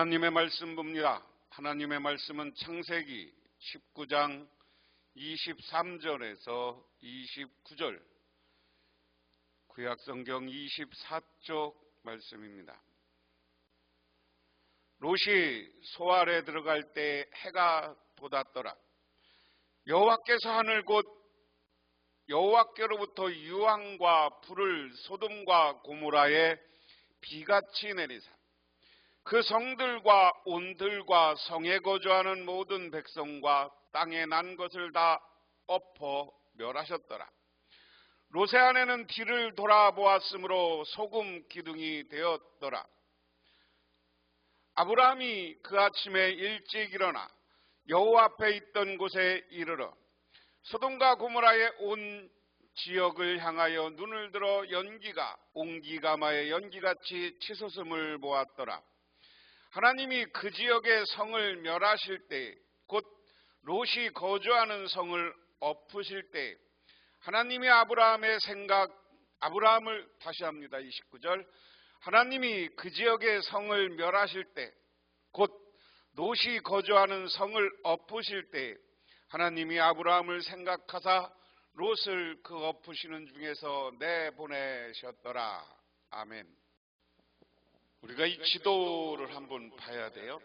하나님의 말씀 봅니다. 하나님의 말씀은 창세기 19장 23절에서 29절, 구약성경 24쪽 말씀입니다. 롯이 소알에 들어갈 때 해가 돋았더라. 여호와께서 하늘 곧 여호와께로부터 유황과 불을 소돔과 고모라에 비같이 내리사 그 성들과 온들과 성에 거주하는 모든 백성과 땅에 난 것을 다 엎어 멸하셨더라. 롯의 아내는 뒤를 돌아보았으므로 소금 기둥이 되었더라. 아브라함이 그 아침에 일찍 일어나 여호와 앞에 있던 곳에 이르러 소돔과 고모라의 온 지역을 향하여 눈을 들어 연기가 옹기가마의 연기같이 치솟음을 보았더라. 하나님이 그 지역의 성을 멸하실 때, 곧 롯이 거주하는 성을 엎으실 때, 하나님이 아브라함을 다시 합니다. 29절. 하나님이 그 지역의 성을 멸하실 때, 곧 롯이 거주하는 성을 엎으실 때, 하나님이 아브라함을 생각하사 롯을 그 엎으시는 중에서 내보내셨더라. 아멘. 우리가 이 지도를 한번 봐야 돼요.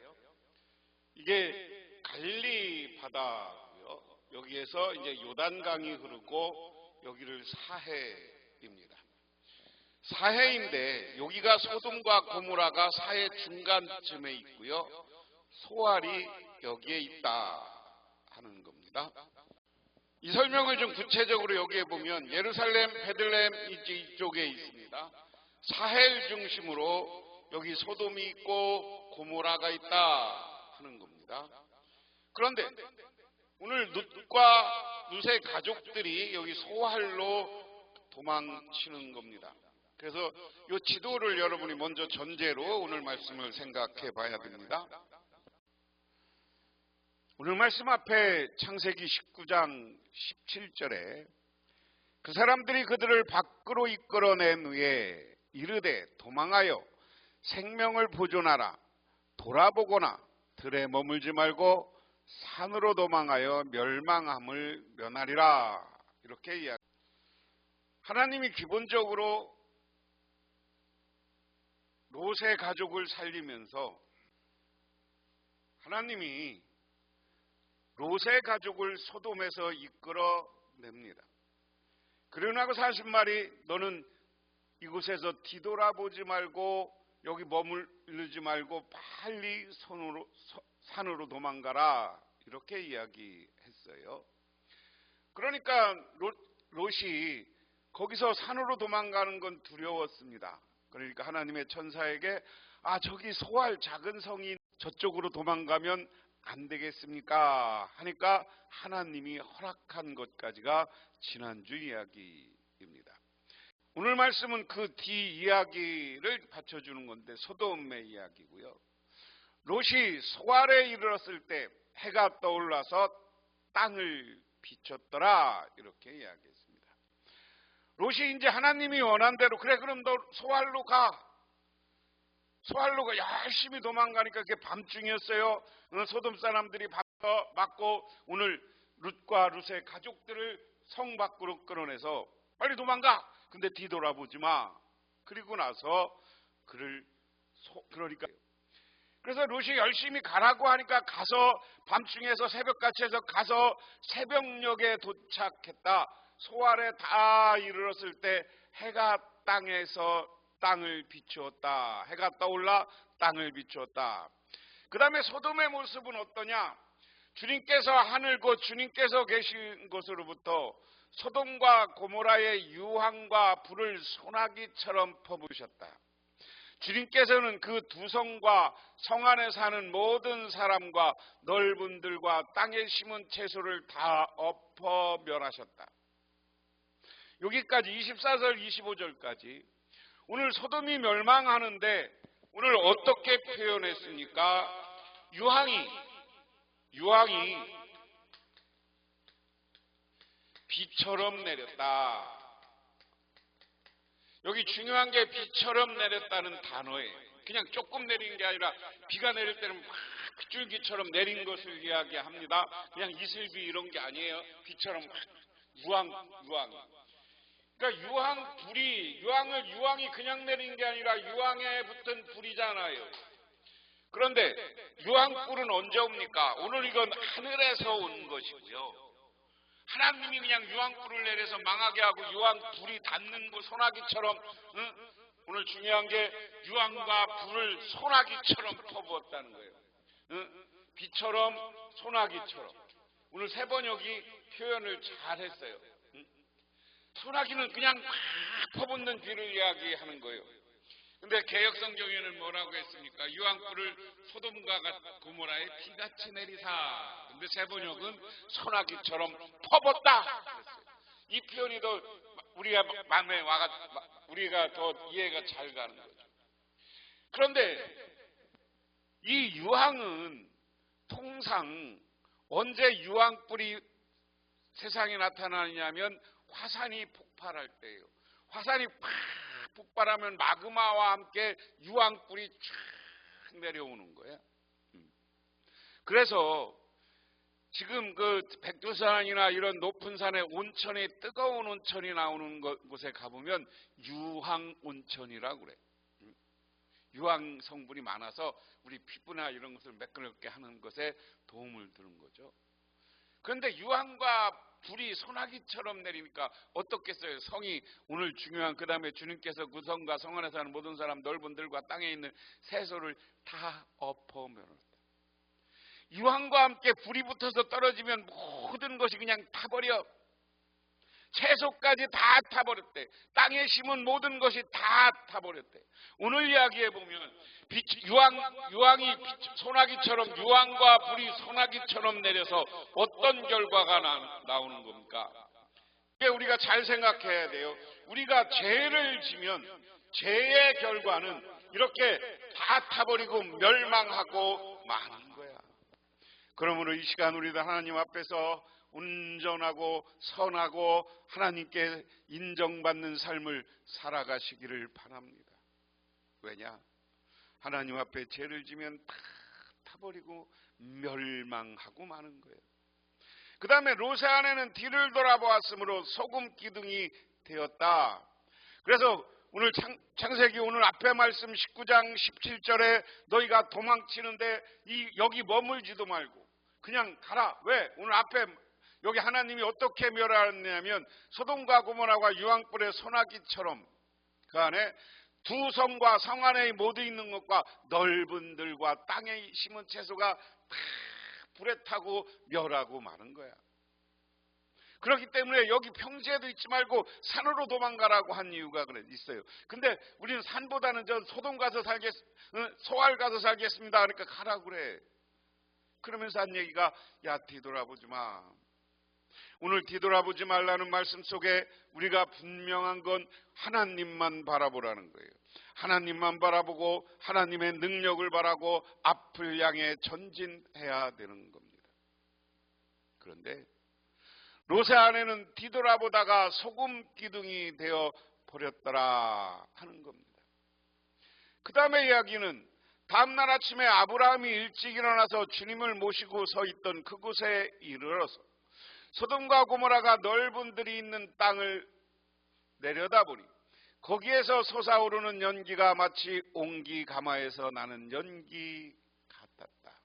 이게 갈릴리 바다고요. 여기에서 이제 요단강이 흐르고 여기를 사해입니다. 사해인데 여기가 소돔과 고모라가 사해 중간쯤에 있고요. 소알이 여기에 있다 하는 겁니다. 이 설명을 좀 구체적으로 여기에 보면 예루살렘, 베들레헴 이쪽에 있습니다. 사헬 중심으로 여기 소돔이 있고 고모라가 있다 하는 겁니다. 그런데 오늘 룻의 가족들이 여기 소알로 도망치는 겁니다. 그래서 이 지도를 여러분이 먼저 전제로 오늘 말씀을 생각해 봐야 됩니다. 오늘 말씀 앞에 창세기 19장 17절에 그 사람들이 그들을 밖으로 이끌어낸 후에 이르되 도망하여 생명을 보존하라. 돌아보거나 들에 머물지 말고 산으로 도망하여 멸망함을 면하리라. 이렇게 이야기합니다. 하나님이 기본적으로 롯의 가족을 살리면서 하나님이 롯의 가족을 소돔에서 이끌어냅니다. 그러나고 하신 말이 너는 이곳에서 뒤돌아보지 말고 여기 머무르지 말고 빨리 산으로 도망가라. 이렇게 이야기했어요. 그러니까 롯이 거기서 산으로 도망가는 건 두려웠습니다. 그러니까 하나님의 천사에게 저기 소알 작은 성이 저쪽으로 도망가면 안 되겠습니까? 하니까 하나님이 허락한 것까지가 지난주 이야기입니다. 오늘 말씀은 그 뒤 이야기를 받쳐주는 건데 소돔의 이야기고요. 롯이 소알에 이르렀을 때 해가 떠올라서 땅을 비췄더라. 이렇게 이야기했습니다. 롯이 이제 하나님이 원한 대로 그래 그럼 너 소알로 가. 소알로 가. 열심히 도망가니까 그게 밤중이었어요. 소돔 사람들이 맞고 오늘 룻과 룻의 가족들을 성 밖으로 끌어내서 빨리 도망가. 근데 뒤돌아보지 마. 그리고 나서 그러니까 그래서 롯이 열심히 가라고 하니까 가서 밤중에서 새벽같이 해서 가서 새벽녘에 도착했다. 소알에 다 이르렀을 때 해가 땅에서 땅을 비추었다. 해가 떠올라 땅을 비추었다. 그 다음에 소돔의 모습은 어떠냐? 주님께서 하늘 곧 주님께서 계신 곳으로부터 소돔과 고모라의 유황과 불을 소나기처럼 퍼부으셨다. 주님께서는 그 두 성과 성 안에 사는 모든 사람과 넓은 들과 땅에 심은 채소를 다 엎어 멸하셨다. 여기까지 24절 25절까지 오늘 소돔이 멸망하는데 오늘 어떻게 표현했습니까? 유황이 비처럼 내렸다. 여기 중요한 게 비처럼 내렸다는 단어예요. 그냥 조금 내리는 게 아니라 비가 내릴 때는 막 빗줄기처럼 내린 것을 이야기합니다. 그냥 이슬비 이런 게 아니에요. 비처럼 유황. 그러니까 유황이 그냥 내린 게 아니라 유황에 붙은 불이잖아요. 그런데 유황불은 언제 옵니까? 오늘 이건 하늘에서 온 것이고요. 하나님이 그냥 유황불을 내려서 망하게 하고 유황불이 닿는 그 소나기처럼, 오늘 중요한 게 유황과 불을 소나기처럼 퍼부었다는 거예요. 비처럼 소나기처럼. 오늘 새 번역이 표현을 잘했어요. 소나기는 그냥 막 퍼붓는 비를 이야기하는 거예요. 근데 개역성경에는 뭐라고 했습니까? 유황불을 소돔과 고모라에 비같이 내리사. 근데 새 번역은 소나기처럼 퍼붓다 그랬어요. 이 표현이 더 우리가 마음에 우리가 더 이해가 잘 가는 거죠. 그런데 이 유황은 통상 언제 유황불이 세상에 나타나느냐면 화산이 폭발할 때예요. 화산이 팍 폭발하면 마그마와 함께 유황불이 쫙 내려오는 거예요. 그래서 지금 그 백두산이나 이런 높은 산에 온천이, 뜨거운 온천이 나오는 곳에 가보면 유황 온천이라고 그래. 유황 성분이 많아서 우리 피부나 이런 것을 매끈하게 하는 것에 도움을 주는 거죠. 그런데 유황과 불이 소나기처럼 내리니까 어떻겠어요? 성이 오늘 중요한, 그 다음에 주님께서 그 성과 성 안에 사는 모든 사람, 넓은 들과 땅에 있는 새소를 다 엎어버렸다. 유황과 함께 불이 붙어서 떨어지면 모든 것이 그냥 타버려. 채소까지 다 타버렸대. 땅에 심은 모든 것이 다 타버렸대. 오늘 이야기해 보면 유황이 소나기처럼, 유황과 불이 소나기처럼 내려서 어떤 결과가 나오는 겁니까? 우리가 잘 생각해야 돼요. 우리가 죄를 지면 죄의 결과는 이렇게 다 타버리고 멸망하고 마는 거야. 그러므로 이 시간 우리도 하나님 앞에서 온전하고 선하고 하나님께 인정받는 삶을 살아가시기를 바랍니다. 왜냐? 하나님 앞에 죄를 지면 다 타버리고 멸망하고 마는 거예요. 그 다음에 롯의 아내는 뒤를 돌아보았으므로 소금 기둥이 되었다. 그래서 오늘 창세기 오늘 앞에 말씀 19장 17절에 너희가 도망치는데 여기 머물지도 말고 그냥 가라. 왜? 오늘 앞에 여기 하나님이 어떻게 멸하느냐면 소돔과 고모라와 유황불의 소나기처럼 그 안에 두 성과 성 안에 모두 있는 것과 넓은 들과 땅에 심은 채소가 다 불에 타고 멸하고 마는 거야. 그렇기 때문에 여기 평지에도 있지 말고 산으로 도망가라고 한 이유가 있어요. 근데 우리는 산보다는 저 소돔 가서 소알 가서 살겠습니다. 그러니까 가라 그래. 그러면서 한 얘기가 야 뒤돌아보지 마. 오늘 뒤돌아보지 말라는 말씀 속에 우리가 분명한 건 하나님만 바라보라는 거예요. 하나님만 바라보고 하나님의 능력을 바라고 앞을 향해 전진해야 되는 겁니다. 그런데 롯의 아내는 뒤돌아보다가 소금 기둥이 되어 버렸더라 하는 겁니다. 그 다음에 이야기는 다음날 아침에 아브라함이 일찍 일어나서 주님을 모시고 서 있던 그곳에 이르러서 소돔과 고모라가 넓은 들이 있는 땅을 내려다보니 거기에서 솟아오르는 연기가 마치 옹기 가마에서 나는 연기 같았다.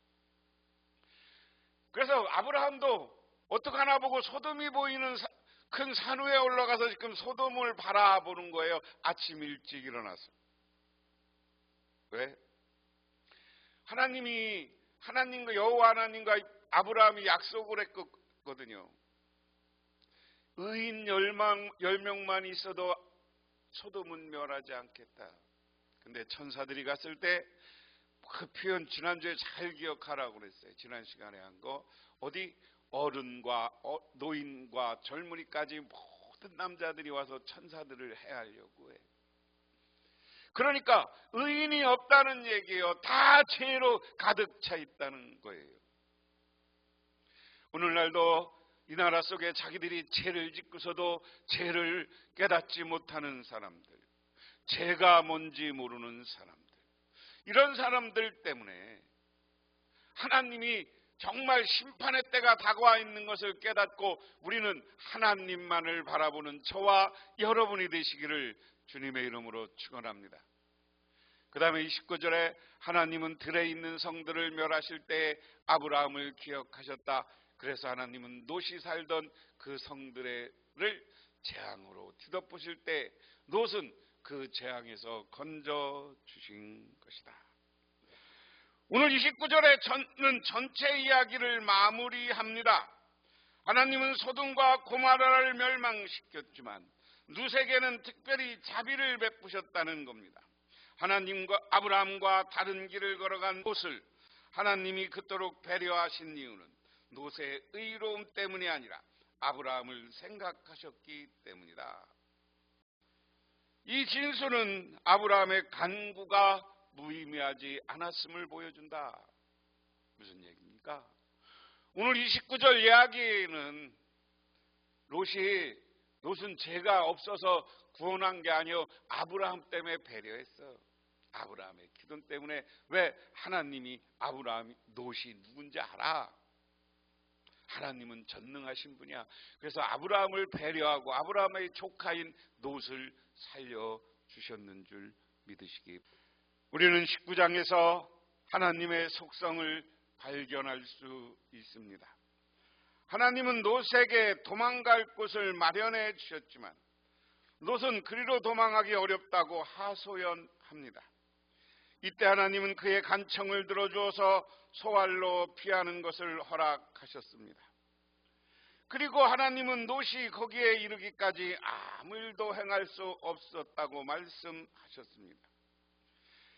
그래서 아브라함도 어떡하나 보고 소돔이 보이는 큰 산 위에 올라가서 지금 소돔을 바라보는 거예요. 아침 일찍 일어나서. 왜? 하나님과 여호와 하나님과 아브라함이 약속을 했거든요. 의인 10명만 있어도 소돔은 멸하지 않겠다. 근데 천사들이 갔을 때 그 표현 지난주에 잘 기억하라고 그랬어요. 지난 시간에 한 거. 어디 어른과 노인과 젊은이까지 모든 남자들이 와서 천사들을 해하려고 해. 그러니까 의인이 없다는 얘기예요. 다 죄로 가득 차 있다는 거예요. 오늘날도 이 나라 속에 자기들이 죄를 짓고서도 죄를 깨닫지 못하는 사람들, 죄가 뭔지 모르는 사람들, 이런 사람들 때문에 하나님이 정말 심판의 때가 다가와 있는 것을 깨닫고 우리는 하나님만을 바라보는 저와 여러분이 되시기를 주님의 이름으로 축원합니다. 그 다음에 29절에 하나님은 들에 있는 성들을 멸하실 때에 아브라함을 기억하셨다. 그래서 하나님은 롯이 살던 그 성들을 재앙으로 뒤덮으실 때 롯은 그 재앙에서 건져 주신 것이다. 오늘 29절에 저는 전체 이야기를 마무리합니다. 하나님은 소돔과 고모라를 멸망시켰지만 롯에게는 특별히 자비를 베푸셨다는 겁니다. 하나님과 아브라함과 다른 길을 걸어간 롯을 하나님이 그토록 배려하신 이유는 롯의 의로움 때문이 아니라 아브라함을 생각하셨기 때문이다. 이 진술은 아브라함의 간구가 무의미하지 않았음을 보여준다. 무슨 얘기입니까? 오늘 29절 이야기는 롯은 죄가 없어서 구원한 게 아니요 아브라함 때문에 배려했어. 아브라함의 기도 때문에. 왜? 하나님이 롯이 누군지 알아. 하나님은 전능하신 분이야. 그래서 아브라함을 배려하고 아브라함의 조카인 롯을 살려주셨는 줄 믿으시기 바랍니다. 우리는 19장에서 하나님의 속성을 발견할 수 있습니다. 하나님은 롯에게 도망갈 곳을 마련해 주셨지만 롯은 그리로 도망하기 어렵다고 하소연합니다. 이때 하나님은 그의 간청을 들어주어서 소알로 피하는 것을 허락하셨습니다. 그리고 하나님은 롯이 거기에 이르기까지 아무 일도 행할 수 없었다고 말씀하셨습니다.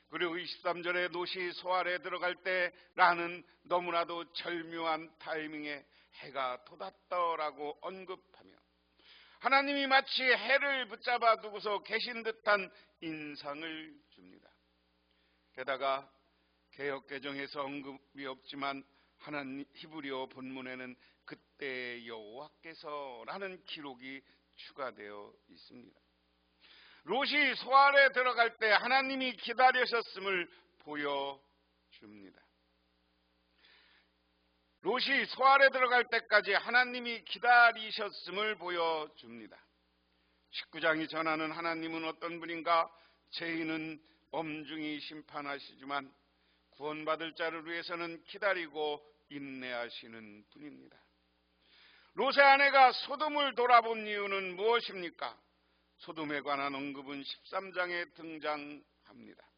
그리고 23절에 롯이 소알에 들어갈 때라는 너무나도 절묘한 타이밍에 해가 돋았더라고 언급하며 하나님이 마치 해를 붙잡아 두고서 계신 듯한 인상을 줍니다. 게다가 개역개정에서 언급이 없지만 히브리어 본문에는 그때 여호와께서라는 기록이 추가되어 있습니다. 롯이 소알에 들어갈 때 하나님이 기다리셨음을 보여줍니다. 롯이 소알에 들어갈 때까지 하나님이 기다리셨음을 보여줍니다. 19장이 전하는 하나님은 어떤 분인가? 죄인은 엄중히 심판하시지만 구원받을 자를 위해서는 기다리고 인내하시는 분입니다. 롯의 아내가 소돔을 돌아본 이유는 무엇입니까? 소돔에 관한 언급은 13장에 등장합니다.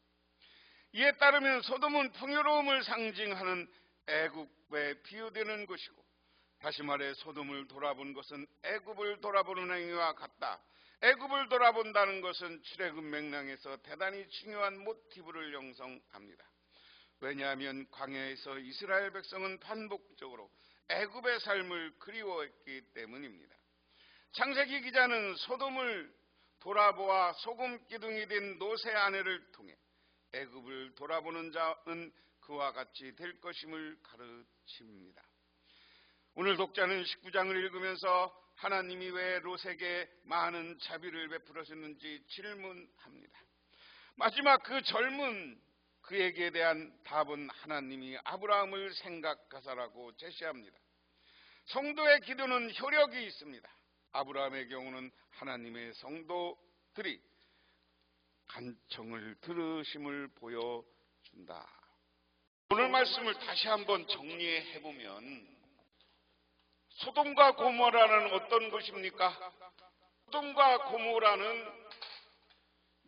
이에 따르면 소돔은 풍요로움을 상징하는 애굽에 비유되는 것이고, 다시 말해 소돔을 돌아본 것은 애굽을 돌아보는 행위와 같다. 애굽을 돌아본다는 것은 출애굽 맥락에서 대단히 중요한 모티브를 형성합니다. 왜냐하면 광야에서 이스라엘 백성은 반복적으로 애굽의 삶을 그리워했기 때문입니다. 창세기 기자는 소돔을 돌아보아 소금 기둥이 된 롯의 아내를 통해 애굽을 돌아보는 자는 그와 같이 될 것임을 가르칩니다. 오늘 독자는 19장을 읽으면서 하나님이 왜 롯에게 많은 자비를 베풀으셨는지 질문합니다. 마지막 그 젊은 그에게 대한 답은 하나님이 아브라함을 생각하사라고 제시합니다. 성도의 기도는 효력이 있습니다. 아브라함의 경우는 하나님의 성도들이 간청을 들으심을 보여준다. 오늘 말씀을 다시 한번 정리해보면 소돔과 고모라는 어떤 것입니까? 소돔과 고모라는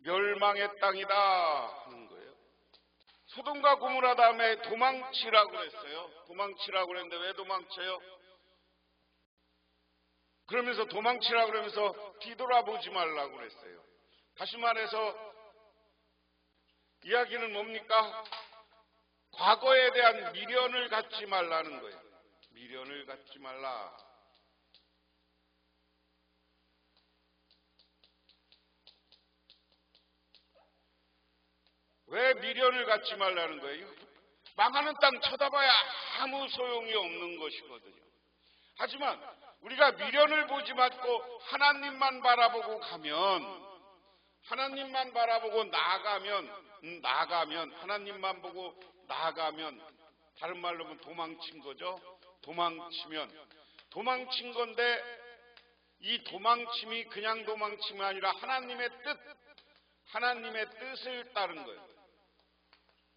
멸망의 땅이다 하는 거예요. 소돔과 고모라 다음에 도망치라고 그랬어요. 도망치라고 그랬는데 왜 도망쳐요? 그러면서 도망치라고 그러면서 뒤돌아보지 말라고 그랬어요. 다시 말해서 이야기는 뭡니까? 과거에 대한 미련을 갖지 말라는 거예요. 미련을 갖지 말라. 왜 미련을 갖지 말라는 거예요? 망하는 땅 쳐다봐야 아무 소용이 없는 것이거든요. 하지만 우리가 미련을 보지 말고 하나님만 바라보고 가면 하나님만 바라보고 나아가면 하나님만 보고 나아가면 다른 말로 하면 도망친 거죠. 도망친 건데 이 도망침이 그냥 도망침이 아니라 하나님의 뜻을 따른 거예요.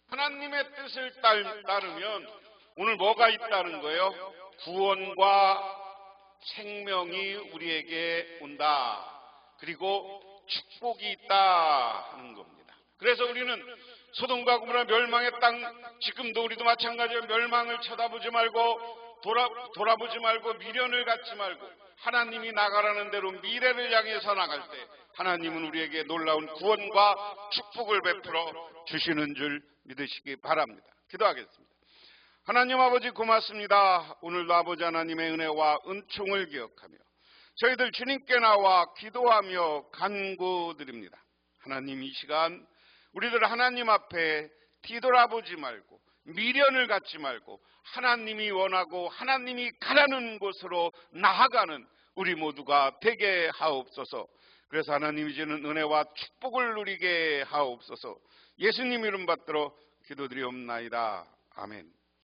하나님의 뜻을 따르면 오늘 뭐가 있다는 거예요? 구원과 생명이 우리에게 온다. 그리고 축복이 있다 하는 겁니다. 그래서 우리는 소돔과 고모라 멸망의 땅, 지금도 우리도 마찬가지로 멸망을 쳐다보지 말고 돌아보지 말고 미련을 갖지 말고 하나님이 나가라는 대로 미래를 향해서 나갈 때 하나님은 우리에게 놀라운 구원과 축복을 베풀어 주시는 줄 믿으시기 바랍니다. 기도하겠습니다. 하나님 아버지 고맙습니다. 오늘도 아버지 하나님의 은혜와 은총을 기억하며 저희들 주님께 나와 기도하며 간구드립니다. 하나님, 이 시간 우리들 하나님 앞에 뒤돌아보지 말고 미련을 갖지 말고 하나님이 원하고 하나님이 가라는 곳으로 나아가는 우리 모두가 되게 하옵소서. 그래서 하나님 이제는 은혜와 축복을 누리게 하옵소서. 예수님 이름 받들어 기도드리옵나이다. 아멘.